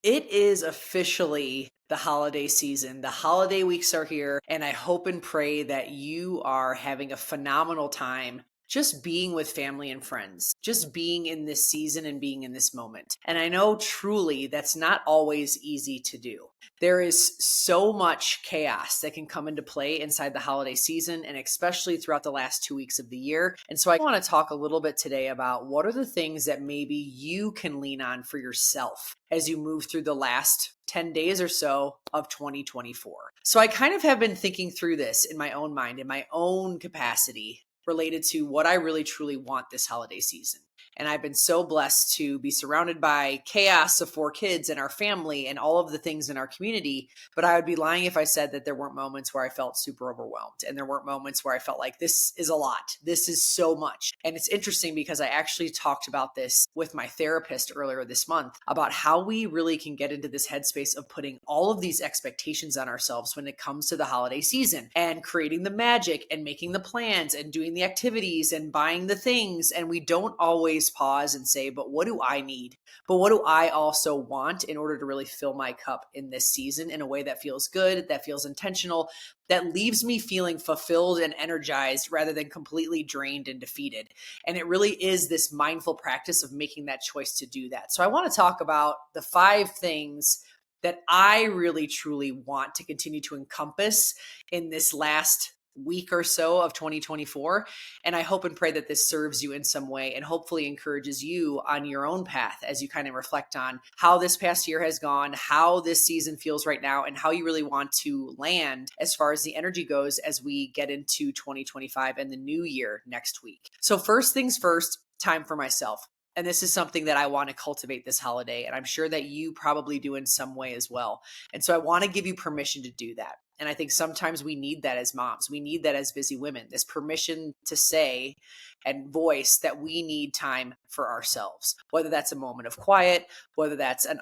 It is officially the holiday season. The holiday weeks are here, and I hope and pray that you are having a phenomenal time just being with family and friends, just being in this season and being in this moment. And I know truly that's not always easy to do. There is so much chaos that can come into play inside the holiday season, and especially throughout the last 2 weeks of the year. And so I want to talk a little bit today about what are the things that maybe you can lean on for yourself as you move through the last 10 days or so of 2024. So I kind of have been thinking through this in my own mind, in my own capacity, related to what I really truly want this holiday season. And I've been so blessed to be surrounded by chaos of 4 kids and our family and all of the things in our community. But I would be lying if I said that there weren't moments where I felt super overwhelmed. And there weren't moments where I felt like this is a lot. This is so much. And it's interesting because I actually talked about this with my therapist earlier this month about how we really can get into this headspace of putting all of these expectations on ourselves when it comes to the holiday season and creating the magic and making the plans and doing the activities and buying the things. And we don't always pause and say, but what do I need? But what do I also want in order to really fill my cup in this season in a way that feels good, that feels intentional, that leaves me feeling fulfilled and energized rather than completely drained and defeated. And it really is this mindful practice of making that choice to do that. So I want to talk about the 5 things that I really truly want to continue to encompass in this last week or so of 2024. And I hope and pray that this serves you in some way and hopefully encourages you on your own path as you kind of reflect on how this past year has gone, how this season feels right now, and how you really want to land as far as the energy goes as we get into 2025 and the new year next week. So first things first, time for myself. And this is something that I want to cultivate this holiday. And I'm sure that you probably do in some way as well. And so I want to give you permission to do that. And I think sometimes we need that as moms. We need that as busy women, this permission to say and voice that we need time for ourselves, whether that's a moment of quiet, whether that's an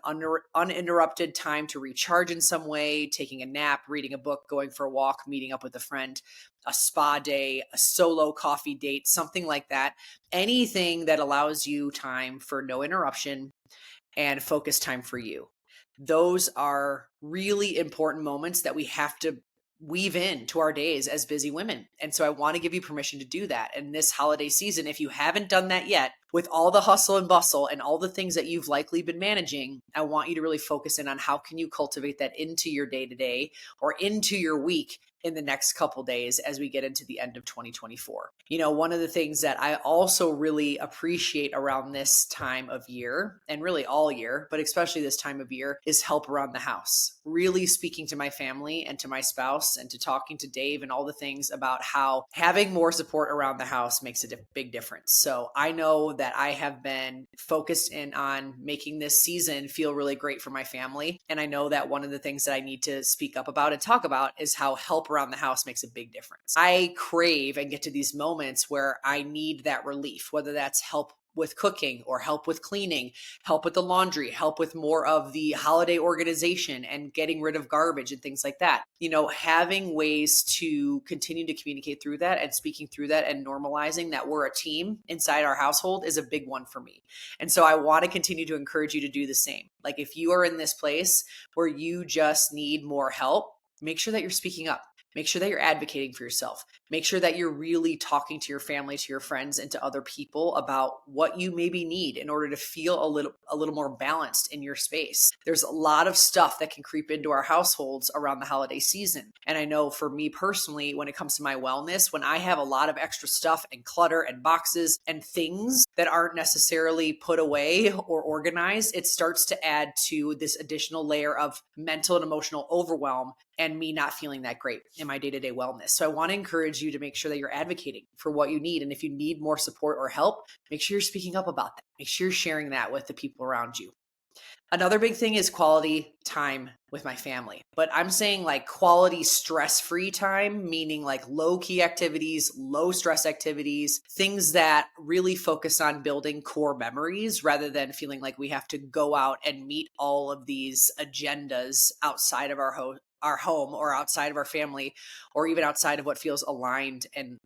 uninterrupted time to recharge in some way, taking a nap, reading a book, going for a walk, meeting up with a friend, a spa day, a solo coffee date, something like that. Anything that allows you time for no interruption and focus time for you. Those are really important moments that we have to weave into our days as busy women. And so I want to give you permission to do that. And this holiday season, if you haven't done that yet, with all the hustle and bustle and all the things that you've likely been managing, I want you to really focus in on how can you cultivate that into your day to day or into your week in the next couple days as we get into the end of 2024. You know, one of the things that I also really appreciate around this time of year, and really all year, but especially this time of year, is help around the house. Really speaking to my family and to my spouse and to talking to Dave and all the things about how having more support around the house makes a big difference. So I know that I have been focused in on making this season feel really great for my family. And I know that one of the things that I need to speak up about and talk about is how help around the house makes a big difference. I crave and get to these moments where I need that relief, whether that's help with cooking or help with cleaning, help with the laundry, help with more of the holiday organization and getting rid of garbage and things like that. You know, having ways to continue to communicate through that and speaking through that and normalizing that we're a team inside our household is a big one for me. And so I want to continue to encourage you to do the same. Like if you are in this place where you just need more help, make sure that you're speaking up. Make sure that you're advocating for yourself. Make sure that you're really talking to your family, to your friends, and to other people about what you maybe need in order to feel a little more balanced in your space. There's a lot of stuff that can creep into our households around the holiday season. And I know for me personally, when it comes to my wellness, when I have a lot of extra stuff and clutter and boxes and things that aren't necessarily put away or organized, it starts to add to this additional layer of mental and emotional overwhelm and me not feeling that great in my day-to-day wellness. So I want to encourage you to make sure that you're advocating for what you need. And if you need more support or help, make sure you're speaking up about that. Make sure you're sharing that with the people around you. Another big thing is quality time with my family, but I'm saying like quality stress-free time, meaning like low-key activities, low stress activities, things that really focus on building core memories rather than feeling like we have to go out and meet all of these agendas outside of our home or outside of our family or even outside of what feels aligned and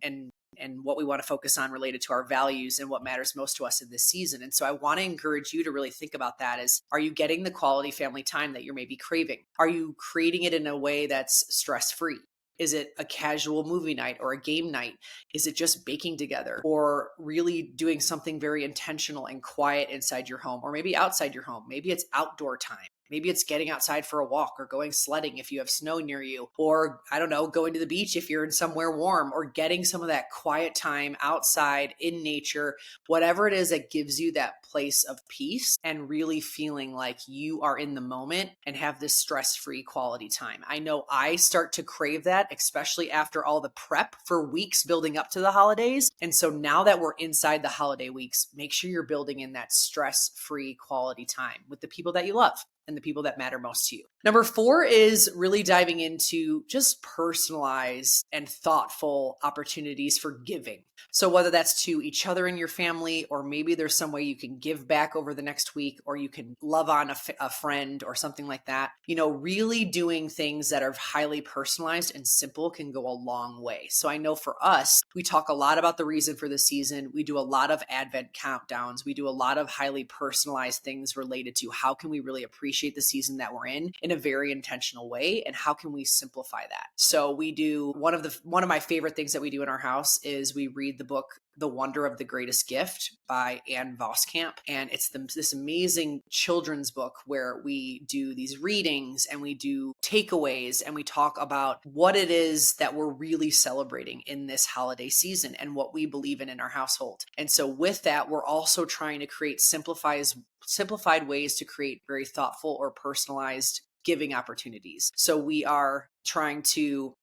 and what we want to focus on related to our values and what matters most to us in this season. And so I want to encourage you to really think about that is, are you getting the quality family time that you're maybe craving? Are you creating it in a way that's stress-free? Is it a casual movie night or a game night? Is it just baking together or really doing something very intentional and quiet inside your home or maybe outside your home? Maybe it's outdoor time. Maybe it's getting outside for a walk or going sledding if you have snow near you, or I don't know, going to the beach if you're in somewhere warm, or getting some of that quiet time outside in nature, whatever it is that gives you that place of peace and really feeling like you are in the moment and have this stress-free quality time. I know I start to crave that, especially after all the prep for weeks building up to the holidays. And so now that we're inside the holiday weeks, make sure you're building in that stress-free quality time with the people that you love and the people that matter most to you. Number 4 is really diving into just personalized and thoughtful opportunities for giving. So whether that's to each other in your family, or maybe there's some way you can give back over the next week, or you can love on a friend or something like that, really doing things that are highly personalized and simple can go a long way. So I know for us, we talk a lot about the reason for the season. We do a lot of Advent countdowns. We do a lot of highly personalized things related to how can we really appreciate the season that we're in a very intentional way, and how can we simplify that. So we do one of my favorite things that we do in our house is we read the book The Wonder of the Greatest Gift by Anne Voskamp, and it's this amazing children's book where we do these readings and we do takeaways and we talk about what it is that we're really celebrating in this holiday season and what we believe in our household. And so with that, we're also trying to create simplified ways to create very thoughtful or personalized giving opportunities. So we are trying to,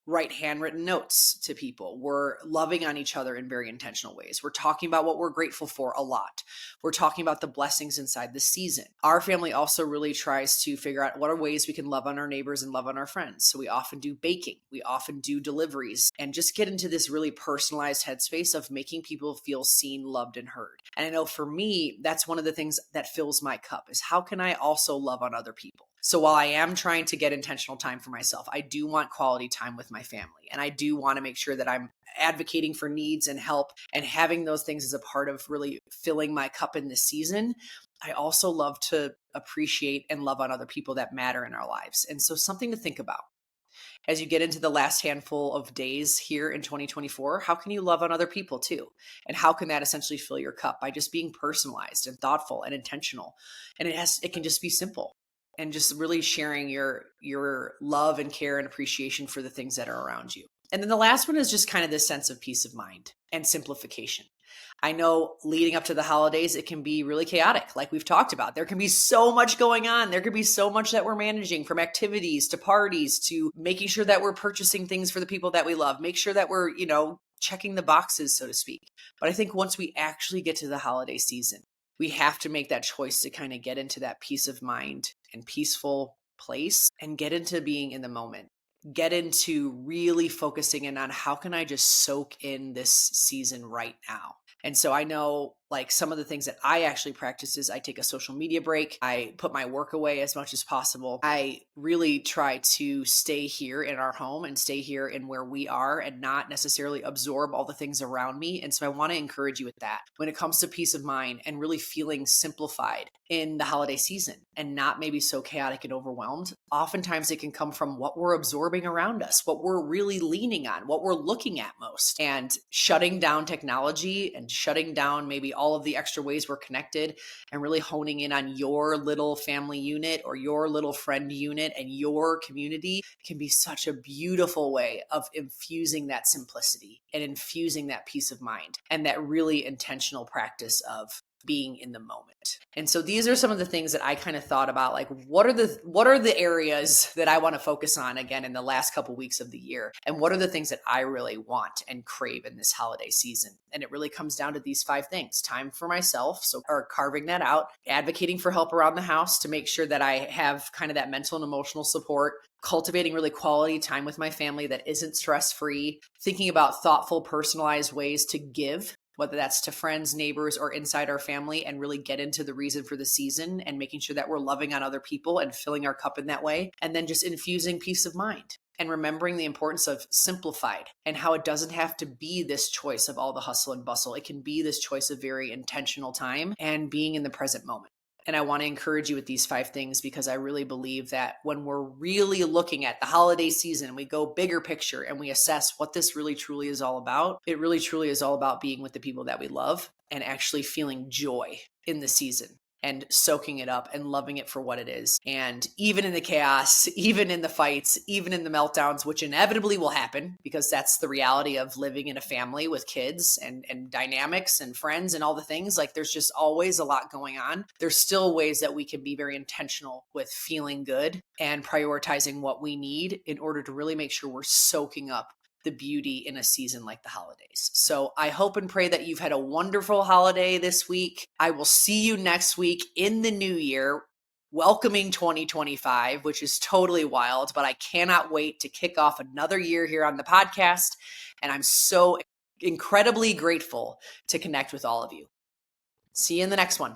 write handwritten notes to people. We're loving on each other in very intentional ways. We're talking about what we're grateful for a lot. We're talking about the blessings inside the season. Our family also really tries to figure out what are ways we can love on our neighbors and love on our friends. So we often do baking. We often do deliveries and just get into this really personalized headspace of making people feel seen, loved, and heard. And I know for me, that's one of the things that fills my cup is how can I also love on other people? So while I am trying to get intentional time for myself, I do want quality time with my family. And I do want to make sure that I'm advocating for needs and help and having those things as a part of really filling my cup in this season. I also love to appreciate and love on other people that matter in our lives. And so something to think about. As you get into the last handful of days here in 2024, how can you love on other people too? And how can that essentially fill your cup? By just being personalized and thoughtful and intentional. And it can just be simple. And just really sharing your love and care and appreciation for the things that are around you. And then the last one is just kind of this sense of peace of mind and simplification. I know leading up to the holidays, it can be really chaotic, like we've talked about. There can be so much going on. There could be so much that we're managing, from activities to parties to making sure that we're purchasing things for the people that we love. Make sure that we're, checking the boxes, so to speak. But I think once we actually get to the holiday season, we have to make that choice to kind of get into that peace of mind and peaceful place and get into being in the moment. Get into really focusing in on how can I just soak in this season right now. And so I know like some of the things that I actually practice is I take a social media break. I put my work away as much as possible. I really try to stay here in our home and stay here in where we are and not necessarily absorb all the things around me. And so I want to encourage you with that when it comes to peace of mind and really feeling simplified in the holiday season and not maybe so chaotic and overwhelmed. Oftentimes it can come from what we're absorbing around us, what we're really leaning on, what we're looking at most, and shutting down technology and shutting down maybe all of the extra ways we're connected and really honing in on your little family unit or your little friend unit and your community can be such a beautiful way of infusing that simplicity and infusing that peace of mind and that really intentional practice of being in the moment. And so these are some of the things that I kind of thought about, like what are the areas that I want to focus on again in the last couple weeks of the year, and what are the things that I really want and crave in this holiday season. And it really comes down to these 5 things: time for myself, or carving that out, advocating for help around the house to make sure that I have kind of that mental and emotional support, cultivating really quality time with my family that isn't stress-free, thinking about thoughtful, personalized ways to give, whether that's to friends, neighbors, or inside our family, and really get into the reason for the season and making sure that we're loving on other people and filling our cup in that way. And then just infusing peace of mind and remembering the importance of simplified and how it doesn't have to be this choice of all the hustle and bustle. It can be this choice of very intentional time and being in the present moment. And I want to encourage you with these 5 things because I really believe that when we're really looking at the holiday season, we go bigger picture and we assess what this really truly is all about. It really truly is all about being with the people that we love and actually feeling joy in the season and soaking it up and loving it for what it is. And even in the chaos, even in the fights, even in the meltdowns, which inevitably will happen because that's the reality of living in a family with kids and dynamics and friends and all the things, like there's just always a lot going on. There's still ways that we can be very intentional with feeling good and prioritizing what we need in order to really make sure we're soaking up the beauty in a season like the holidays. So I hope and pray that you've had a wonderful holiday this week. I will see you next week in the new year, welcoming 2025, which is totally wild, but I cannot wait to kick off another year here on the podcast. And I'm so incredibly grateful to connect with all of you. See you in the next one.